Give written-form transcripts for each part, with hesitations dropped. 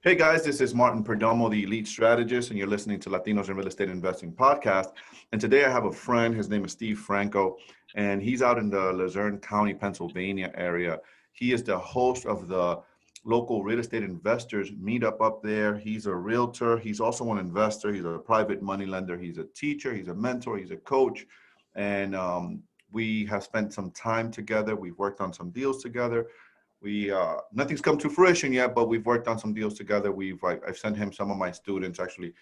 Hey guys, this is Martin Perdomo, the Elite Strategist, and you're listening to Latinos in Real Estate Investing podcast. And today I have a friend, his name is Steve Franco, and he's out in the Luzerne County, Pennsylvania area. He is the host of the local real estate investors meetup up there. He's a realtor. He's also an investor. He's a private money lender. He's a teacher. He's a mentor. He's a coach. And we have spent some time together. We've worked on some deals together. Nothing's come to fruition yet, but we've worked on some deals together. I've sent him some of my students. Actually,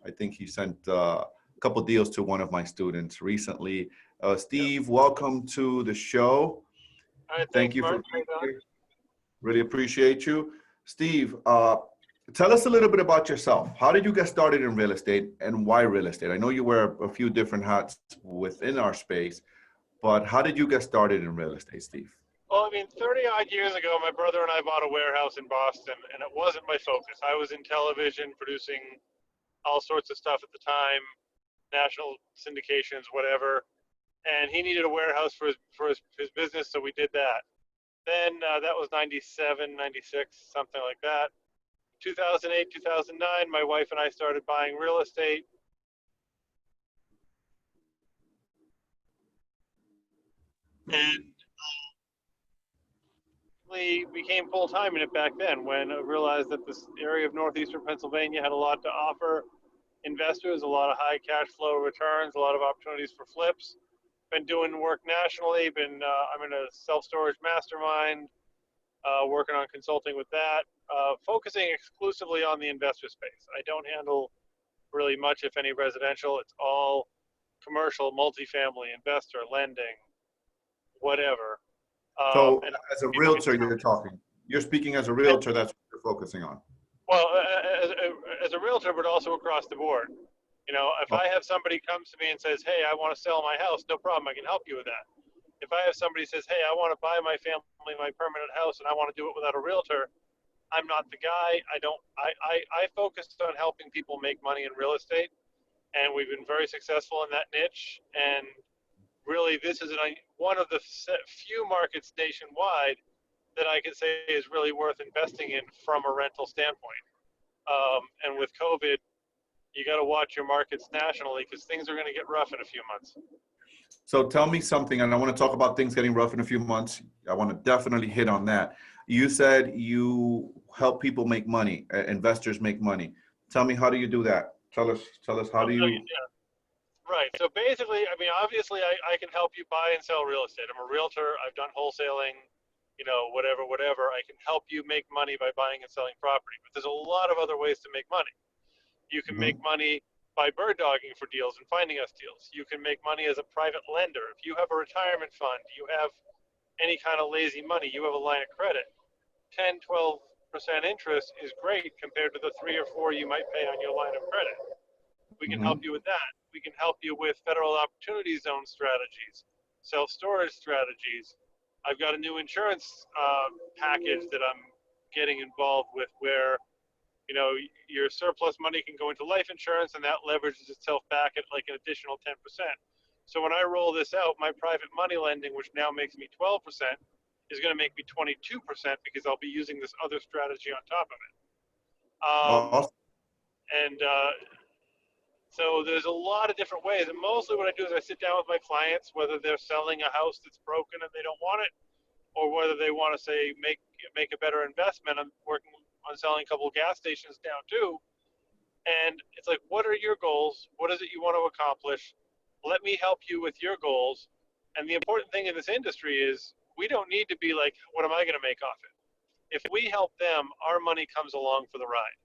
I think he sent a couple deals to one of my students recently. Steve, welcome to the show. All right, Thank thanks, you for Mark. being here. Really appreciate you. Steve, tell us a little bit about yourself. How did you get started in real estate and why real estate? I know you wear a few different hats within our space, but how did you get started in real estate, Steve? Well, 30 odd years ago, my brother and I bought a warehouse in Boston, and it wasn't my focus. I was in television producing all sorts of stuff at the time, national syndications, whatever. And he needed a warehouse for his business, so we did that. Then that was 97, 96, something like that. 2008, 2009, my wife and I started buying real estate. And became full-time in it back then when I realized that this area of northeastern Pennsylvania had a lot to offer investors, a lot of high cash flow returns, a lot of opportunities for flips. Been doing work nationally. I'm in a self-storage mastermind, working on consulting with that, focusing exclusively on the investor space. I don't handle really much, if any, residential. It's all commercial, multifamily, investor, lending, whatever. So as a realtor, you're speaking as a realtor, that's what you're focusing on. Well, as a realtor, but also across the board. If I have somebody comes to me and says, hey, I want to sell my house, no problem, I can help you with that. If I have somebody says, hey, I want to buy my family my permanent house and I want to do it without a realtor, I'm not the guy. I focused on helping people make money in real estate, and we've been very successful in that niche. And really, this is one of the few markets nationwide that I can say is really worth investing in from a rental standpoint. And with COVID, you got to watch your markets nationally because things are going to get rough in a few months. So tell me something, and I want to talk about things getting rough in a few months. I want to definitely hit on that. You said you help people make money, investors make money. Tell me, how do you do that? Tell us how do you? Yeah. Right. So basically, obviously I can help you buy and sell real estate. I'm a realtor. I've done wholesaling, whatever. I can help you make money by buying and selling property. But there's a lot of other ways to make money. You can make money by bird dogging for deals and finding us deals. You can make money as a private lender. If you have a retirement fund, you have any kind of lazy money, you have a line of credit, 10, 12% interest is great compared to the 3 or 4 you might pay on your line of credit. We can help you with that. We can help you with federal opportunity zone strategies, self-storage strategies. I've got a new insurance package that I'm getting involved with where your surplus money can go into life insurance and that leverages itself back at like an additional 10%. So when I roll this out, my private money lending, which now makes me 12%, is going to make me 22% because I'll be using this other strategy on top of it. Awesome. And so there's a lot of different ways. And mostly what I do is I sit down with my clients, whether they're selling a house that's broken and they don't want it, or whether they want to say make a better investment. I'm working on selling a couple of gas stations down too. And it's like, what are your goals? What is it you want to accomplish? Let me help you with your goals. And the important thing in this industry is we don't need to be like, what am I going to make off it? If we help them, our money comes along for the ride.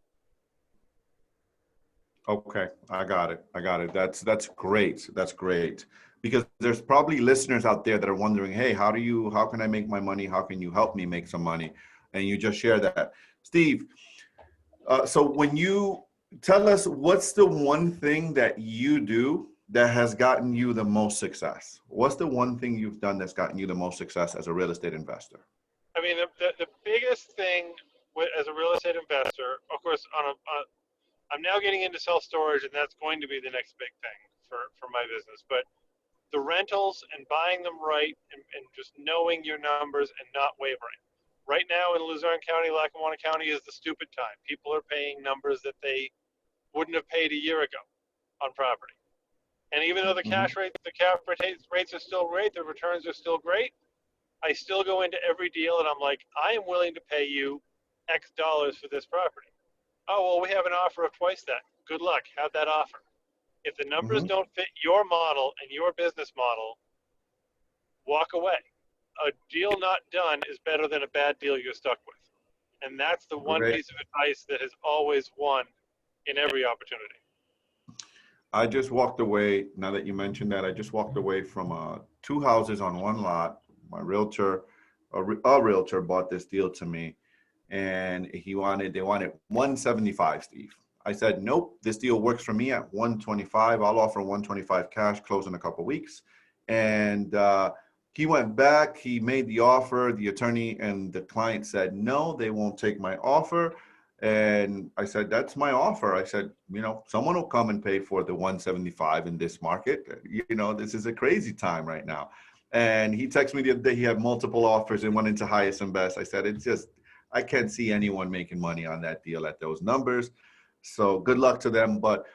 Okay, I got it. That's great. That's great. Because there's probably listeners out there that are wondering, hey, how can I make my money? How can you help me make some money? And you just share that. Steve, so when you tell us, what's the one thing that you do that has gotten you the most success? What's the one thing you've done that's gotten you the most success as a real estate investor? The biggest thing as a real estate investor, of course, I'm now getting into self-storage, and that's going to be the next big thing for my business. But the rentals and buying them right and just knowing your numbers and not wavering. Right now in Luzerne County, Lackawanna County is the stupid time. People are paying numbers that they wouldn't have paid a year ago on property. And even though the cash rate, the cap rates are still great, the returns are still great, I still go into every deal and I'm like, I am willing to pay you X dollars for this property. Oh, well, we have an offer of twice that. Good luck. Have that offer. If the numbers don't fit your model and your business model, walk away. A deal not done is better than a bad deal you're stuck with. And that's the one piece of advice that has always won in every opportunity. I just walked away, now that you mentioned that, I just walked away from 2 houses on one lot. My realtor, a realtor bought this deal to me, and they wanted 175, Steve. I said, nope, this deal works for me at 125. I'll offer 125 cash, close in a couple of weeks. And he went back, he made the offer, the attorney and the client said, no, they won't take my offer. And I said, that's my offer. I said, someone will come and pay for the 175 in this market. This is a crazy time right now. And he texted me the other day, he had multiple offers and went into highest and best. I said, I can't see anyone making money on that deal at those numbers. So good luck to them. But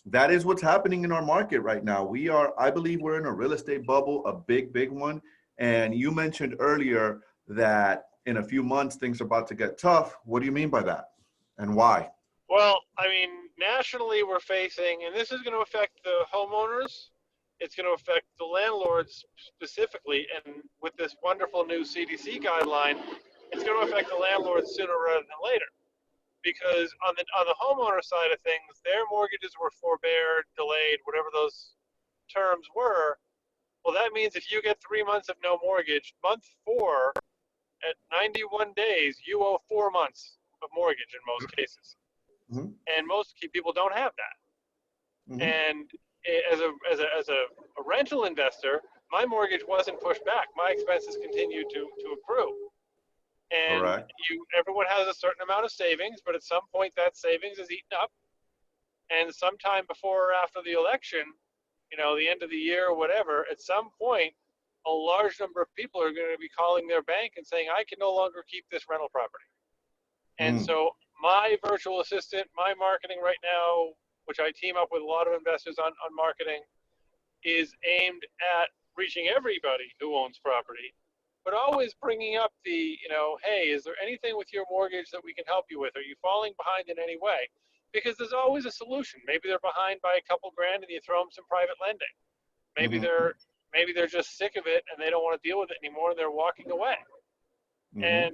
that is what's happening in our market right now. I believe we're in a real estate bubble, a big, big one. And you mentioned earlier that in a few months, things are about to get tough. What do you mean by that? And why? Well, nationally we're facing, and this is going to affect the homeowners, it's going to affect the landlords specifically, and with this wonderful new CDC guideline, it's going to affect the landlords sooner rather than later. Because on the homeowner side of things, their mortgages were forbeared, delayed, whatever those terms were. Well, that means if you get 3 months of no mortgage, month 4, at 91 days, you owe 4 months of mortgage in most cases. And most people don't have that. And as a rental investor, my mortgage wasn't pushed back. My expenses continued to accrue. And everyone has a certain amount of savings, but at some point that savings is eaten up. And sometime before or after the election, the end of the year or whatever, at some point, a large number of people are going to be calling their bank and saying, I can no longer keep this rental property. And so my virtual assistant, my marketing right now, which I team up with a lot of investors on marketing, is aimed at reaching everybody who owns property, but always bringing up the, hey, is there anything with your mortgage that we can help you with? Are you falling behind in any way? Because there's always a solution. Maybe they're behind by a couple grand and you throw them some private lending. Maybe they're just sick of it and they don't want to deal with it anymore and they're walking away. And,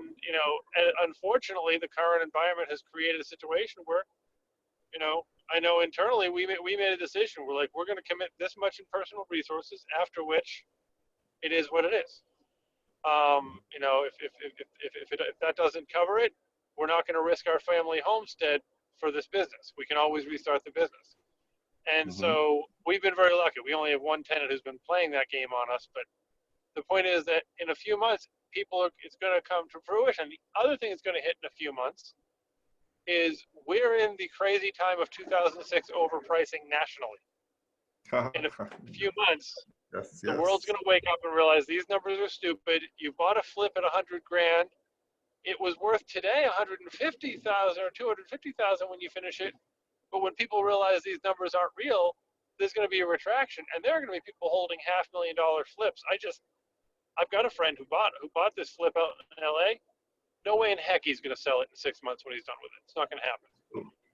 unfortunately, the current environment has created a situation where, I know internally we made a decision. We're like, we're going to commit this much in personal resources, after which it is what it is. If that doesn't cover it, we're not going to risk our family homestead for this business. We can always restart the business. And so we've been very lucky. We only have one tenant who's been playing that game on us. But the point is that in a few months, it's going to come to fruition. The other thing that's going to hit in a few months is we're in the crazy time of 2006 overpricing nationally. In a few months, the world's going to wake up and realize these numbers are stupid. You bought a flip at 100 grand. It was worth today 150,000 or 250,000 when you finish it. But when people realize these numbers aren't real, there's going to be a retraction, and there are going to be people holding $500,000 flips. I've got a friend who bought this flip out in LA. No way in heck he's going to sell it in 6 months when he's done with it. It's not going to happen.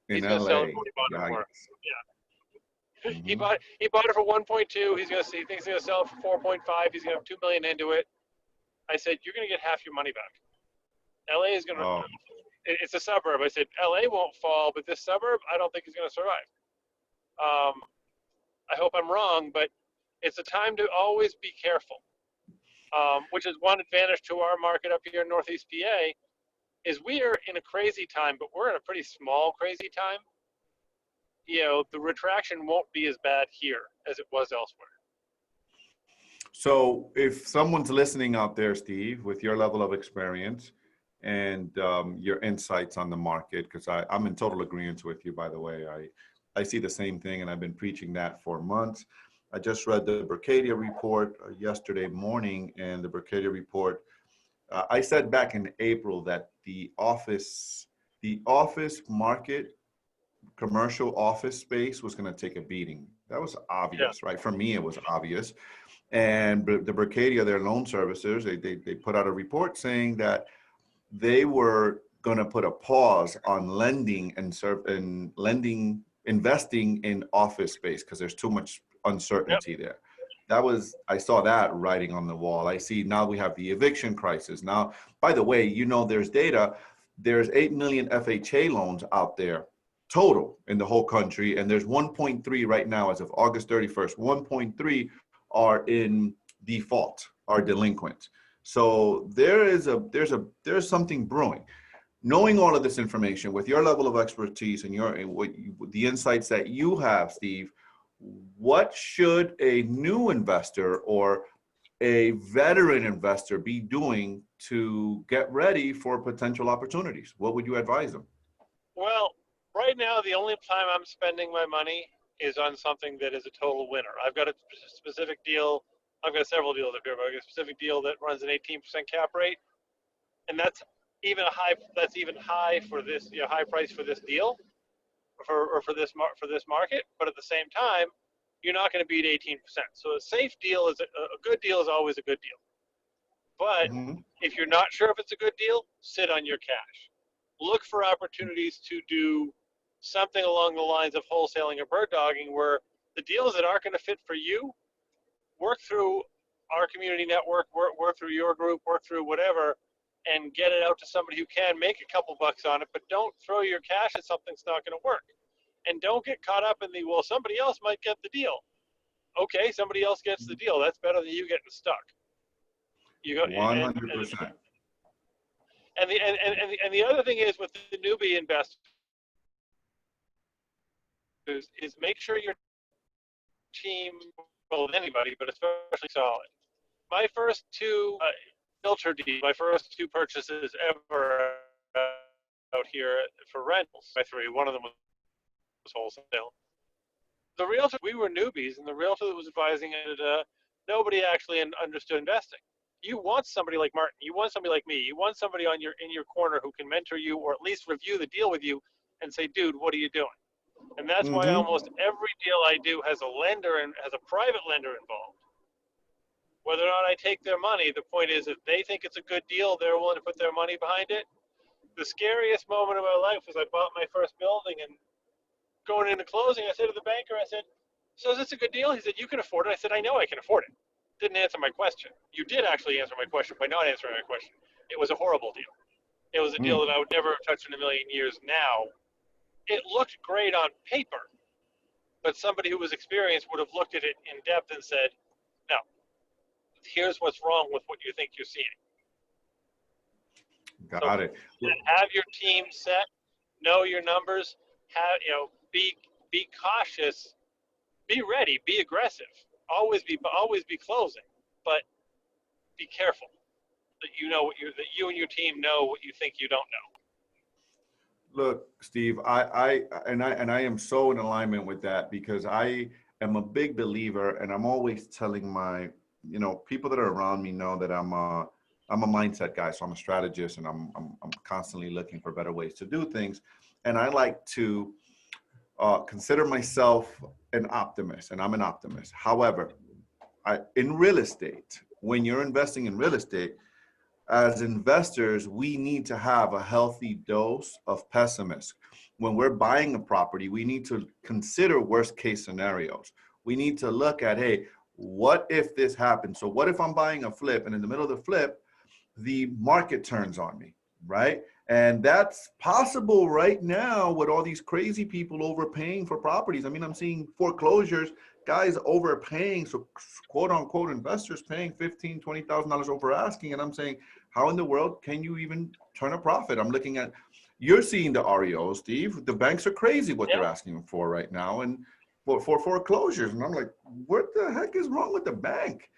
He's going to sell it when he bought it for. Yeah. He bought it for 1.2. He thinks he's going to sell it for 4.5. He's going to have $2 million into it. I said, you're going to get half your money back. LA is going to. It's a suburb. I said, LA won't fall, but this suburb, I don't think is going to survive. I hope I'm wrong, but it's a time to always be careful. Which is one advantage to our market up here in Northeast PA, is we are in a crazy time, but we're in a pretty small crazy time. The retraction won't be as bad here as it was elsewhere. So if someone's listening out there, Steve, with your level of experience and your insights on the market, because I'm in total agreement with you, by the way. I see the same thing, and I've been preaching that for months. I just read the Berkadia report yesterday morning, and the Berkadia report I said back in April that the office market, commercial office space was going to take a beating. That was Yeah. obvious, right? For me, it was obvious. And the Berkadia, their loan servicers, they put out a report saying that they were going to put a pause on lending and lending, investing in office space because there's too much Yep. uncertainty there. That was, I saw that writing on the wall. I see now we have the eviction crisis. Now, by the way, there's data, there's 8 million FHA loans out there total in the whole country. And there's 1.3 right now as of August 31st, 1.3 are in default, are delinquent. So there's something brewing. Knowing all of this information with your level of expertise and the insights that you have, Steve, what should a new investor or a veteran investor be doing to get ready for potential opportunities? What would you advise them? Well, right now, the only time I'm spending my money is on something that is a total winner. I've got a specific deal. I've got several deals up here, but I've got a specific deal that runs an 18% cap rate, and that's even a high. That's even high for this, high price for this deal, for this market. But at the same time, you're not going to beat 18%. So a safe deal is a good deal is always a good deal. But Mm-hmm. if you're not sure if it's a good deal, sit on your cash. Look for opportunities to do something along the lines of wholesaling or bird dogging, where the deals that aren't going to fit for you, work through our community network, work through your group, work through whatever, and get it out to somebody who can make a couple bucks on it, but don't throw your cash at something that's not going to work. And don't get caught up in the, well, somebody else might get the deal. Okay, somebody else gets the deal. That's better than you getting stuck. You go, 100%. and the other thing is with the newbie investors is make sure your team, well, with anybody, but especially solid. My first two filter deals, my first two purchases ever out here for rentals, my three, one of them was wholesale. The realtor, we were newbies, and the realtor that was advising it, nobody actually understood investing. You want somebody like Martin, you want somebody like me, you want somebody in your corner who can mentor you or at least review the deal with you and say, dude, what are you doing? And that's why Mm-hmm. almost every deal I do has a lender and has a private lender involved. Whether or not I take their money, the point is if they think it's a good deal, they're willing to put their money behind it. The scariest moment of my life was I bought my first building, and going into closing, I said to the banker, I said, so is this a good deal? He said, you can afford it. I said, I know I can afford it. Didn't answer my question. You did actually answer my question by not answering my question. It was a horrible deal. It was a deal that I would never have touched in a million years now. It looked great on paper, but somebody who was experienced would have looked at it in depth and said, no, here's what's wrong with what you think you're seeing. So Got it. have your team set, know your numbers, be cautious, be ready, be aggressive, always be closing, but be careful that you and your team know what you think you don't know. Look, Steve, I am so in alignment with that because I am a big believer, and I'm always telling my, people that are around me know that I'm a mindset guy, so I'm a strategist, and I'm constantly looking for better ways to do things, and I like to consider myself an optimist, and I'm an optimist. However, in real estate, when you're investing in real estate, as investors, we need to have a healthy dose of pessimism. When we're buying a property, we need to consider worst case scenarios. We need to look at, hey, what if this happens? So what if I'm buying a flip and in the middle of the flip, the market turns on me, right? And that's possible right now with all these crazy people overpaying for properties. I mean, I'm seeing foreclosures, guys overpaying, so quote unquote investors paying $15,000, $20,000 over asking. And I'm saying, how in the world can you even turn a profit? I'm looking at, you're seeing the REO, Steve. The banks are crazy what they're asking for right now, and for foreclosures. And I'm like, what the heck is wrong with the bank?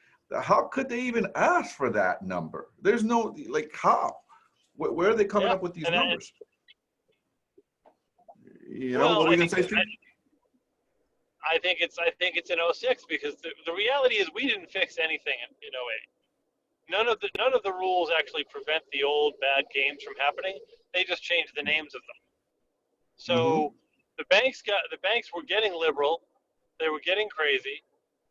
How could they even ask for that number? There's no, like, how? Where are they coming up with these numbers? What were you gonna say, Steve? I think it's in 06 because the reality is we didn't fix anything in 08. none of the rules actually prevent the old bad games from happening. They just change the names of them. Mm-hmm. So the banks were getting liberal, they were getting crazy,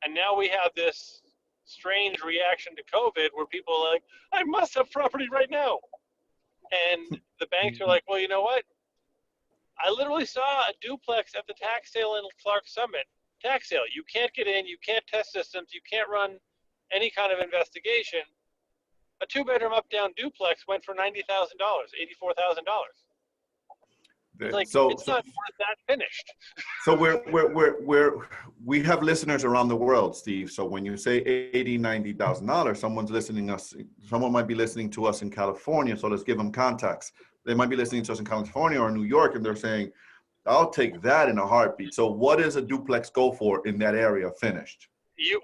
and now we have this strange reaction to COVID where people are like, I must have property right now. And the banks are like, well, you know what? I literally saw a duplex at the tax sale in Clark Summit. Tax sale. You can't get in, you can't test systems, you can't run any kind of investigation. A 2-bedroom up-down duplex went for $90,000, $84,000. It's like, So, it's not worth that finished. so we have listeners around the world, Steve. So when you say $80,000, $90,000, someone might be listening to us in California. So let's give them context. They might be listening to us in California or New York, and they're saying, I'll take that in a heartbeat. So what does a duplex go for in that area finished? You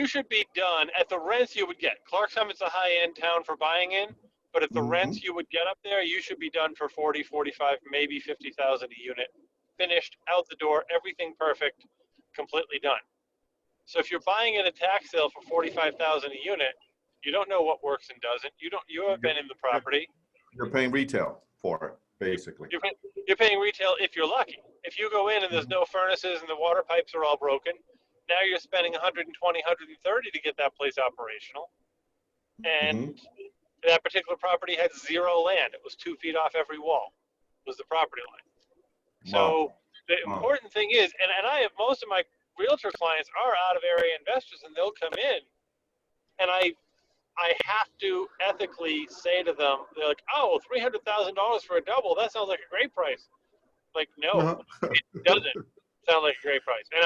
should be done at the rents you would get. Clark Summit's a high-end town for buying in, but at the rents you would get up there, you should be done for 40, 45, maybe 50,000 a unit, finished, out the door, everything perfect, completely done. So if you're buying at a tax sale for 45,000 a unit, you don't know what works and doesn't. You haven't been in the property. You're paying retail for it, basically. You're paying retail if you're lucky. If you go in and there's no furnaces and the water pipes are all broken, now you're spending 120, 130 to get that place operational. And that particular property had zero land. It was 2 feet off every wall, was the property line. So the important thing is, and I have most of my realtor clients are out of area investors, and they'll come in, and I have to ethically say to them, they're like, oh, $300,000 for a double, that sounds like a great price. Like, no, it doesn't sound like a great price. And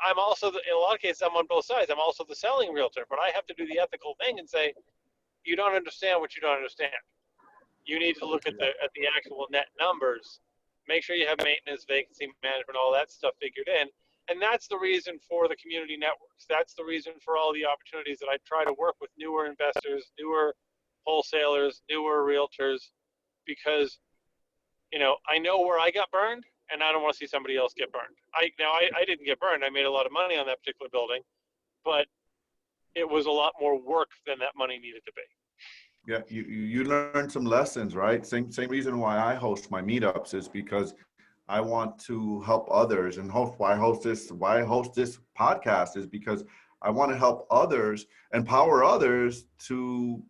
I'm also, in a lot of cases, I'm on both sides. I'm also the selling realtor, but I have to do the ethical thing and say, you don't understand what you don't understand. You need to look at the actual net numbers, make sure you have maintenance, vacancy management, all that stuff figured in. And that's the reason for the community networks. That's the reason for all the opportunities that I try to work with newer investors, newer wholesalers, newer realtors, because, I know where I got burned, and I don't want to see somebody else get burned. I didn't get burned. I made a lot of money on that particular building, but it was a lot more work than that money needed to be. Yeah, you learned some lessons, right? Same reason why I host my meetups is because I want to help others, and why I host this podcast is because I want to help others, empower others to,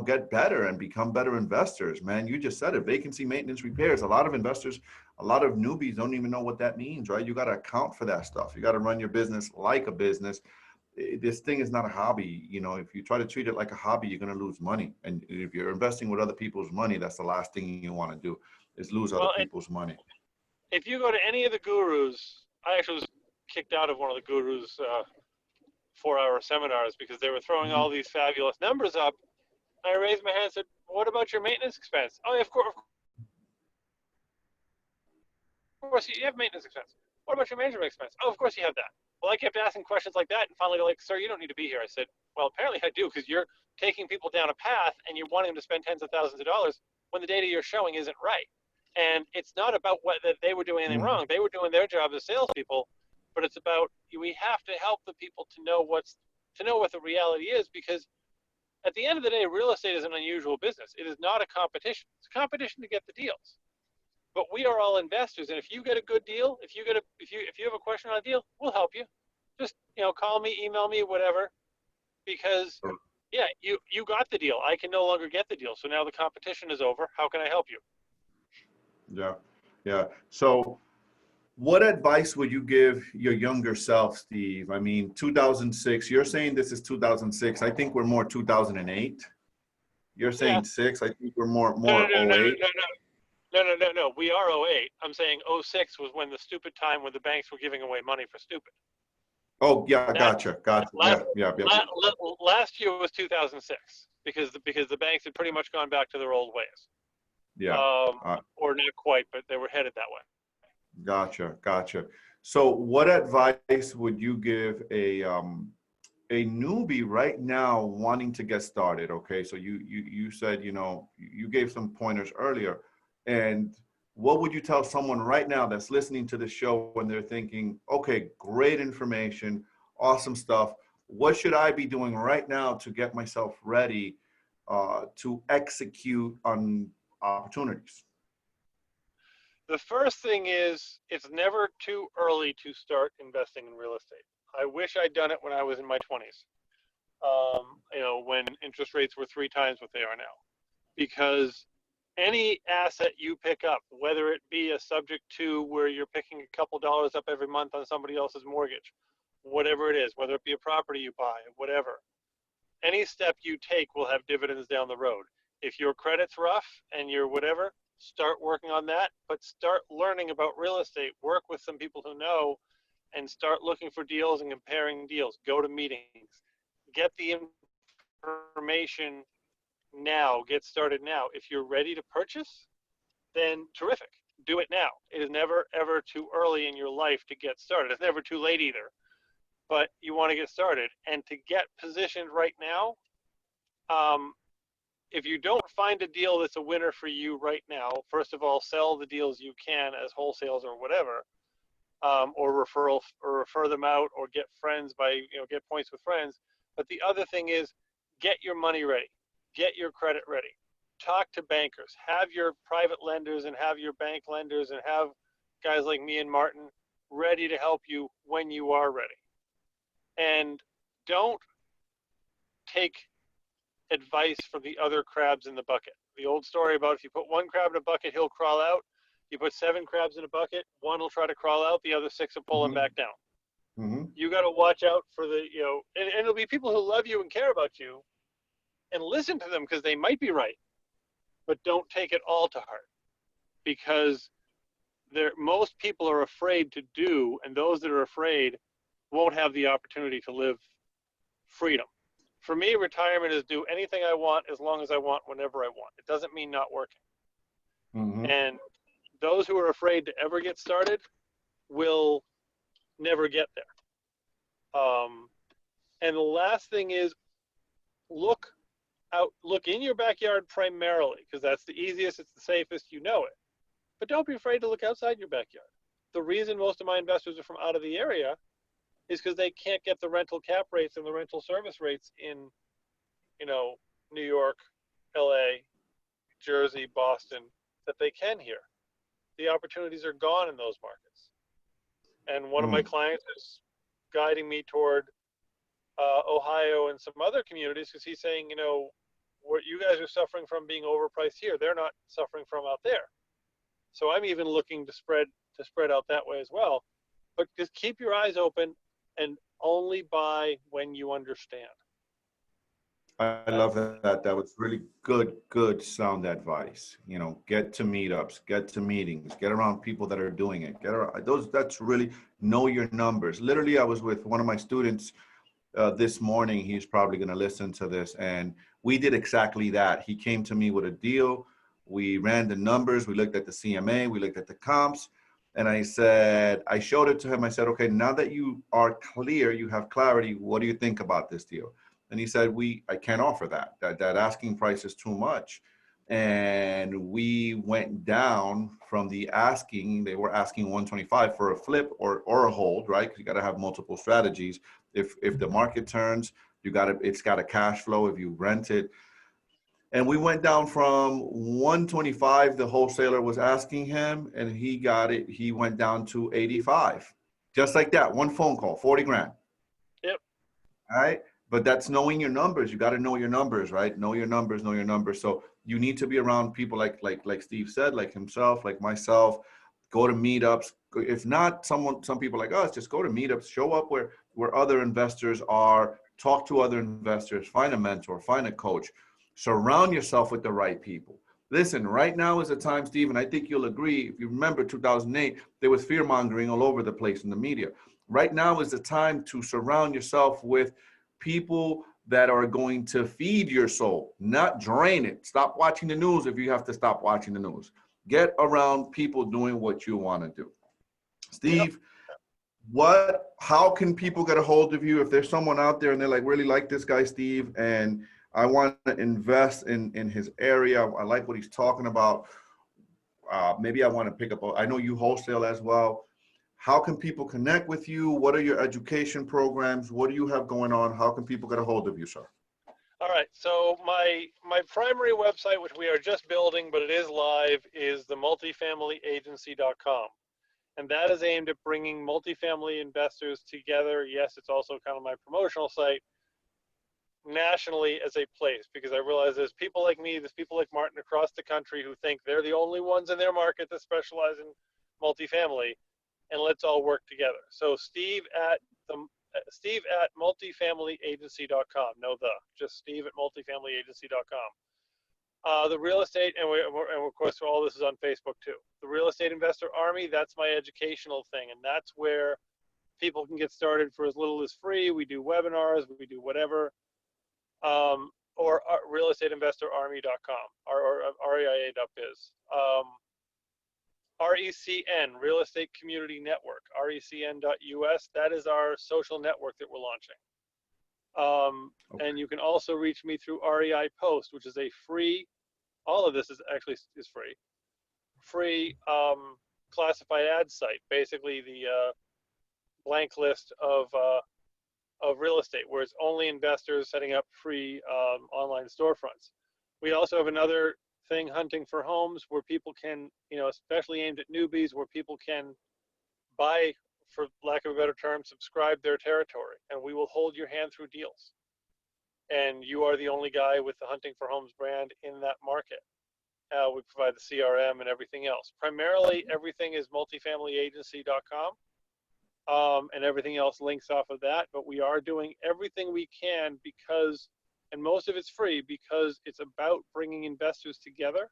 get better and become better investors. Man, you just said it, vacancy maintenance repairs. A lot of investors, a lot of newbies don't even know what that means, right? You got to account for that stuff. You got to run your business like a business. This thing is not a hobby. If you try to treat it like a hobby, you're going to lose money. And if you're investing with other people's money, that's the last thing you want to do, is lose other people's money. If you go to any of the gurus, I actually was kicked out of one of the gurus' 4-hour seminars because they were throwing all these fabulous numbers up. I raised my hand and said, what about your maintenance expense? Oh, of course you have maintenance expense. What about your management expense? Oh, of course you have that. Well, I kept asking questions like that, and finally they're like, sir, you don't need to be here. I said, well, apparently I do, because you're taking people down a path and you're wanting them to spend tens of thousands of dollars when the data you're showing isn't right. And it's not about that they were doing anything wrong. They were doing their job as salespeople, but it's about, we have to help the people to know what the reality is, because at the end of the day, real estate is an unusual business. It is not a competition. It's a competition to get the deals. But we are all investors, and if you get a good deal, if you have a question on a deal, we'll help you. Just call me, email me, whatever, because you got the deal. I can no longer get the deal, so now the competition is over. How can I help you? Yeah. So, what advice would you give your younger self, Steve? I mean, 2006. You're saying this is 2006. I think we're more 2008. You're saying 6. I think we're more 08. No. We are 08. I'm saying 06 was when the stupid time when the banks were giving away money for stupid. Oh, yeah, gotcha. Yeah. Last year was 2006 because the banks had pretty much gone back to their old ways. Yeah. Or not quite, but they were headed that way. Gotcha. So, what advice would you give a newbie right now wanting to get started? Okay, so you said you gave some pointers earlier. And what would you tell someone right now that's listening to the show when they're thinking, okay, great information, awesome stuff, what should I be doing right now to get myself ready to execute on opportunities? The first thing is it's never too early to start investing in real estate. I wish I'd done it when I was in my 20s, when interest rates were 3 times what they are now. Because any asset you pick up, whether it be a subject to where you're picking a couple dollars up every month on somebody else's mortgage, whatever it is, whether it be a property you buy, whatever, any step you take will have dividends down the road. If your credit's rough and you're whatever, start working on that, but start learning about real estate, work with some people who know, and start looking for deals and comparing deals. Go to meetings, get the information now, get started now. If you're ready to purchase, then terrific, do it now. It is never ever too early in your life to get started. It's never too late either, but you want to get started. And to get positioned right now, if you don't find a deal that's a winner for you right now, first of all, sell the deals you can as wholesales or whatever, or refer them out, or get friends by, get points with friends. But the other thing is, get your money ready, get your credit ready, talk to bankers, have your private lenders and have your bank lenders and have guys like me and Martin ready to help you when you are ready. And don't take advice from the other crabs in the bucket. The old story about if you put one crab in a bucket, he'll crawl out. You put 7 crabs in a bucket, one will try to crawl out, the other 6 will pull him back down. You got to watch out for the, and it'll be people who love you and care about you, and listen to them because they might be right, but don't take it all to heart, because most people are afraid to do, and those that are afraid won't have the opportunity to live freedom. For me, retirement is do anything I want as long as I want, whenever I want. It doesn't mean not working. And those who are afraid to ever get started will never get there. And the last thing is, look in your backyard primarily, because that's the easiest, it's the safest, you know it. But don't be afraid to look outside your backyard. The reason most of my investors are from out of the area is because they can't get the rental cap rates and the rental service rates in, New York, LA, Jersey, Boston, that they can here. The opportunities are gone in those markets. And one of my clients is guiding me toward Ohio and some other communities, because he's saying, what you guys are suffering from being overpriced here, they're not suffering from out there. So I'm even looking to spread out that way as well. But just keep your eyes open and only buy when you understand. I love that. That was really good sound advice. Get to meetups, get to meetings, get around people that are doing it. That's really know your numbers. Literally, I was with one of my students this morning. He's probably going to listen to this, and we did exactly that. He came to me with a deal. We ran the numbers. We looked at the CMA. We looked at the comps. And I showed it to him. I said, okay, now that you are clear, you have clarity, what do you think about this deal? And he said, I can't offer that. That asking price is too much. And we went down from the asking. They were asking 125 for a flip or a hold, right? Because you got to have multiple strategies. If the market turns, it's got a cash flow if you rent it. And we went down from 125, the wholesaler was asking him, and he got it. He went down to 85. Just like that, one phone call, 40 grand. Yep. All right. But that's knowing your numbers. You got to know your numbers, right? Know your numbers. So you need to be around people like Steve said, like himself, like myself. Go to meetups. If not, some people like us, just go to meetups. Show up where other investors are. Talk to other investors. Find a mentor. Find a coach. Surround yourself with the right people. Listen, right now is a time, Steve, and I think you'll agree. If you remember 2008, there was fear mongering all over the place in the media. Right now is the time to surround yourself with people that are going to feed your soul, not drain it. Stop watching the news if you have to stop watching the news. Get around people doing what you want to do. Steve, how can people get a hold of you if there's someone out there and they're like, really like this guy, Steve, and I want to invest in his area. I like what he's talking about. Maybe I want to pick up. I know you wholesale as well. how can people connect with you? What are your education programs? What do you have going on? How can people get a hold of you, sir? All right. So my primary website, which we are just building, but it is live, is the multifamilyagency.com. And that is aimed at bringing multifamily investors together. Yes, it's also kind of my promotional site nationally as a place, because I realize there's people like me, there's people like Martin across the country who think they're the only ones in their market that specialize in multifamily, and let's all work together. So Steve at multifamilyagency.com. No, just Steve at multifamilyagency.com. The real estate, and of course all this is on Facebook too. The Real Estate Investor Army, that's my educational thing, and that's where people can get started for as little as free. We do webinars, we do whatever, or realestateinvestorarmy.com, or REIA.biz. RECN, Real Estate Community Network, recn.us. That is our social network that we're launching. Okay. And you can also reach me through REI Post, which is a free, all of this is actually free classified ad site, basically the blank list of real estate, where it's only investors setting up free online storefronts. We also have another thing, Hunting for Homes, where people can, especially aimed at newbies, where people can buy, for lack of a better term, subscribe their territory, and we will hold your hand through deals. And you are the only guy with the Hunting for Homes brand in that market. We provide the CRM and everything else. Primarily, everything is multifamilyagency.com, and everything else links off of that. But we are doing everything we can because, and most of it's free, because it's about bringing investors together.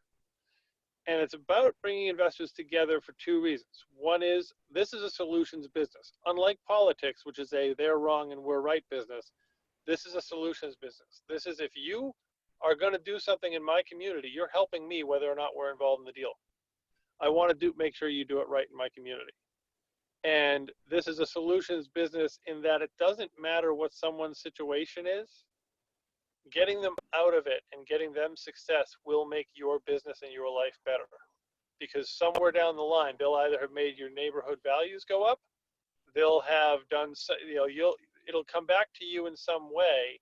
And it's about bringing investors together for two reasons. One is, this is a solutions business. Unlike politics, which is a they're wrong and we're right business, this is a solutions business. This is, if you are going to do something in my community, you're helping me whether or not we're involved in the deal. I want to make sure you do it right in my community. And this is a solutions business in that it doesn't matter what someone's situation is. Getting them out of it and getting them success will make your business and your life better. Because somewhere down the line, they'll either have made your neighborhood values go up, they'll have done, it'll come back to you in some way.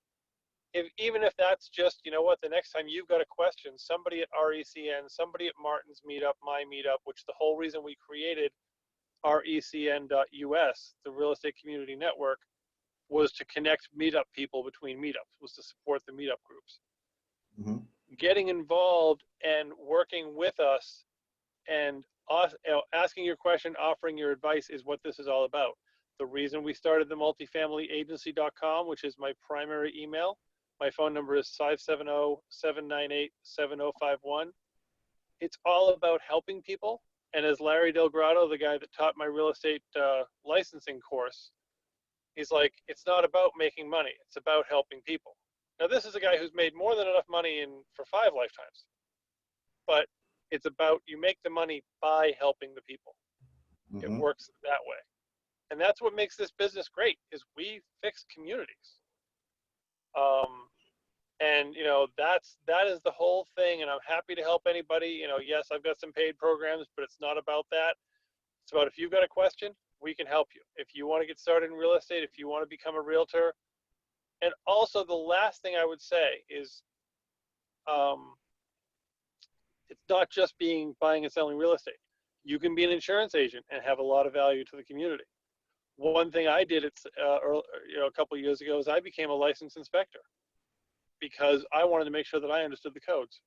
Even if that's just, the next time you've got a question, somebody at RECN, somebody at Martin's meetup, my meetup, which the whole reason we created recn.us, the Real Estate Community Network, was to connect meetup people between meetups, was to support the meetup groups. Mm-hmm. Getting involved and working with us and asking your question, offering your advice is what this is all about. The reason we started the multifamilyagency.com, which is my primary email, my phone number is 570-798-7051. It's all about helping people. And as Larry Del Grotto, the guy that taught my real estate licensing course, he's like, it's not about making money. It's about helping people. Now, this is a guy who's made more than enough money for 5 lifetimes. But it's about, you make the money by helping the people. Mm-hmm. It works that way. And that's what makes this business great, is we fix communities. And that is the whole thing. And I'm happy to help anybody. Yes, I've got some paid programs, but it's not about that. It's about, if you've got a question, we can help you. If you want to get started in real estate, if you want to become a realtor. And also, the last thing I would say is, it's not just buying and selling real estate. You can be an insurance agent and have a lot of value to the community. One thing I did a couple of years ago is I became a licensed inspector, because I wanted to make sure that I understood the codes.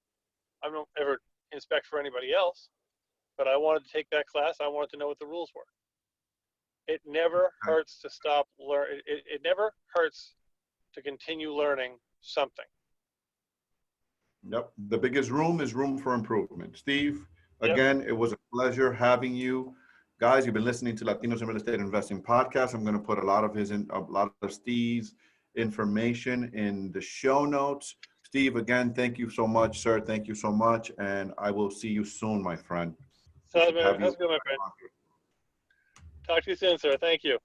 I don't ever inspect for anybody else, but I wanted to take that class. I wanted to know what the rules were. It never hurts to stop learning. It never hurts to continue learning something. Yep. The biggest room is room for improvement. Steve, again, It was a pleasure having you. Guys, you've been listening to Latinos in Real Estate Investing podcast. I'm going to put a lot of Steve's information in the show notes. Steve, again, thank you so much, sir. Thank you so much. And I will see you soon, my friend. Sounds good, my friend. Talk to you soon, sir. Thank you.